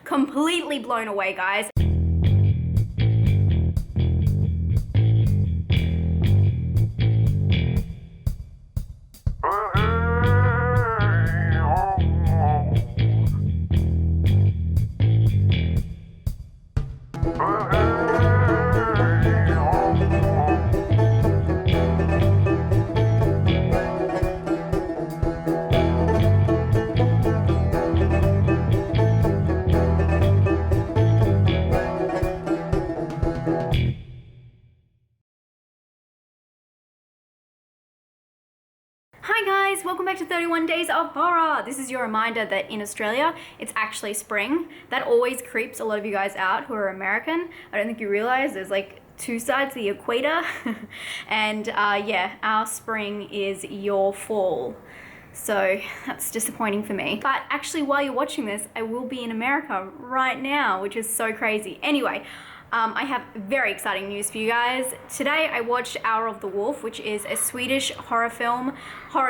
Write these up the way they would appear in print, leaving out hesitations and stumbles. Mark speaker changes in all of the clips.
Speaker 1: completely blown away, guys. Hi guys, welcome back to 31 Days of Horror. This is your reminder that in Australia, it's actually spring. That always creeps a lot of you guys out who are American. I don't think you realize there's like two sides of the equator. And yeah, our spring is your fall. So that's disappointing for me. But actually, while you're watching this, I will be in America right now, which is so crazy. Anyway, I have very exciting news for you guys. Today I watched Hour of the Wolf, which is a Swedish horror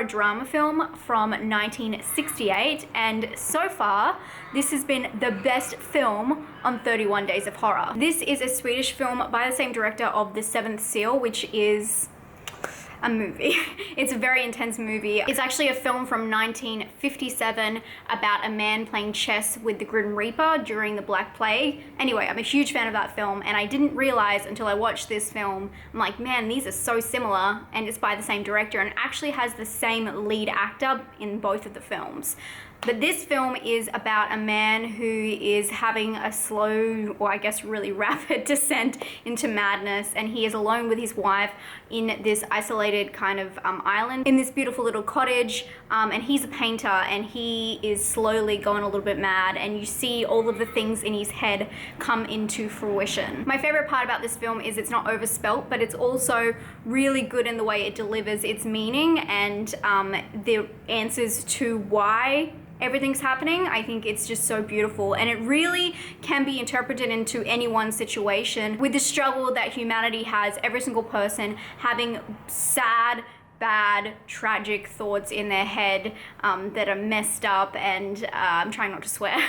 Speaker 1: drama film from 1968, and so far this has been the best film on 31 Days of Horror. This is a Swedish film by the same director of The Seventh Seal, which is a movie. It's a very intense movie. It's actually a film from 1957 about a man playing chess with the Grim Reaper during the Black Plague. Anyway, I'm a huge fan of that film, and I didn't realize until I watched this film, I'm like, man, these are so similar, and it's by the same director, and it actually has the same lead actor in both of the films. But this film is about a man who is having a slow, or I guess really rapid descent into madness, and he is alone with his wife in this isolated kind of island in this beautiful little cottage, and he's a painter, and he is slowly going a little bit mad, and you see all of the things in his head come into fruition. My favorite part about this film is it's not overspelt, but it's also really good in the way it delivers its meaning and the answers to why everything's happening. I think it's just so beautiful, and it really can be interpreted into anyone's situation with the struggle that humanity has, every single person having sad, bad, tragic thoughts in their head that are messed up, and I'm trying not to swear,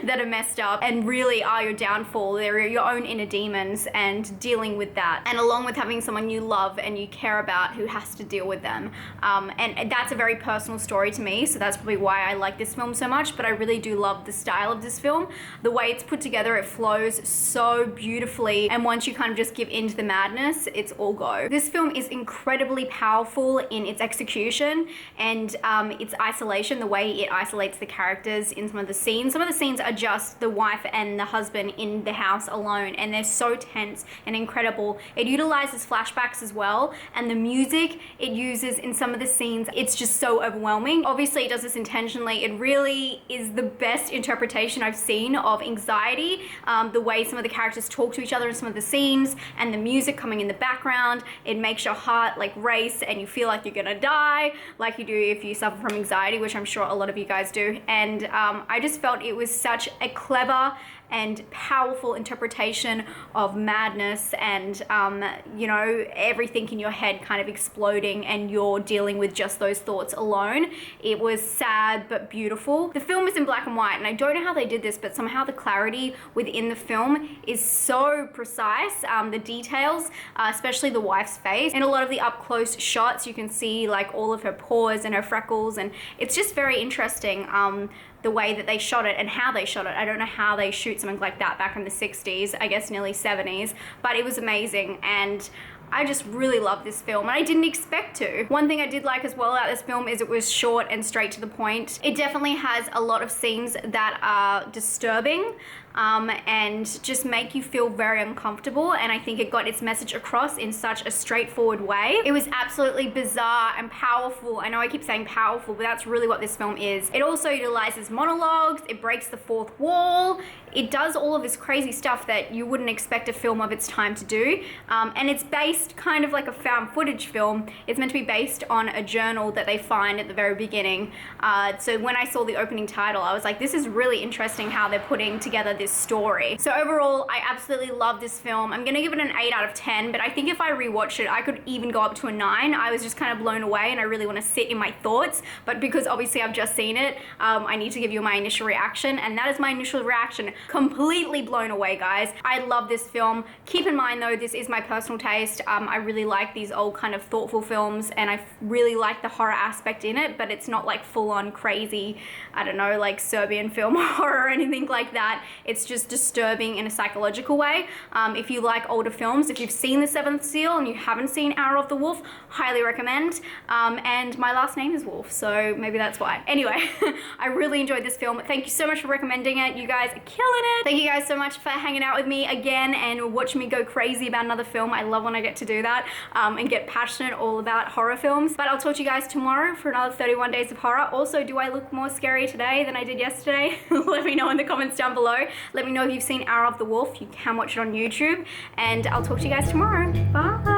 Speaker 1: that are messed up and really are your downfall. They're your own inner demons, and dealing with that, and along with having someone you love and you care about who has to deal with them. And that's a very personal story to me, so that's probably why I like this film so much. But I really do love the style of this film. The way it's put together, it flows so beautifully, and once you kind of just give into the madness, it's all go. This film is incredibly powerful in its execution and its isolation, the way it isolates the characters in some of the scenes. Some of the scenes are just the wife and the husband in the house alone, and they're so tense and incredible. It utilizes flashbacks as well, and the music it uses in some of the scenes, it's just so overwhelming. Obviously it does this intentionally. It really is the best interpretation I've seen of anxiety, the way some of the characters talk to each other in some of the scenes, and the music coming in the background. It makes your heart like race, and you feel like you're gonna die, like you do if you suffer from anxiety, which I'm sure a lot of you guys do. And I just felt it was such a clever and powerful interpretation of madness and you know, everything in your head kind of exploding, and you're dealing with just those thoughts alone. It was sad but beautiful. The film is in black and white, and I don't know how they did this, but somehow the clarity within the film is so precise. The details, especially the wife's face, in a lot of the up close shots you can see like all of her pores and her freckles, and it's just very interesting the way that they shot it and how they shot it. I don't know how they shoot something like that back in the 60s, I guess nearly 70s, but it was amazing, and I just really love this film, and I didn't expect to. One thing I did like as well about this film is it was short and straight to the point. It definitely has a lot of scenes that are disturbing and just make you feel very uncomfortable, and I think it got its message across in such a straightforward way. It was absolutely bizarre and powerful. I know I keep saying powerful, but that's really what this film is. It also utilizes monologues, it breaks the fourth wall, it does all of this crazy stuff that you wouldn't expect a film of its time to do, and it's based kind of like a found footage film. It's meant to be based on a journal that they find at the very beginning. So when I saw the opening title, I was like, this is really interesting how they're putting together this story. So overall, I absolutely love this film. I'm gonna give it an 8 out of 10, but I think if I rewatch it, I could even go up to a 9. I was just kind of blown away, and I really want to sit in my thoughts, but because obviously I've just seen it, I need to give you my initial reaction, and that is my initial reaction. Completely blown away, guys. I love this film. Keep in mind though, this is my personal taste. I really like these old kind of thoughtful films, and I really like the horror aspect in it, but it's not like full on crazy, I don't know, like Serbian film horror or anything like that. It's just disturbing in a psychological way. If you like older films, if you've seen The Seventh Seal and you haven't seen Hour of the Wolf, highly recommend. And my last name is Wolf, so maybe that's why. Anyway, I really enjoyed this film. Thank you so much for recommending it. You guys are killing it. Thank you guys so much for hanging out with me again and watching me go crazy about another film. I love when I get to do that and get passionate all about horror films. But I'll talk to you guys tomorrow for another 31 days of horror. Also, do I look more scary today than I did yesterday? Let me know in the comments down below. Let me know if you've seen Hour of the Wolf. You can watch it on YouTube. And I'll talk to you guys tomorrow. Bye.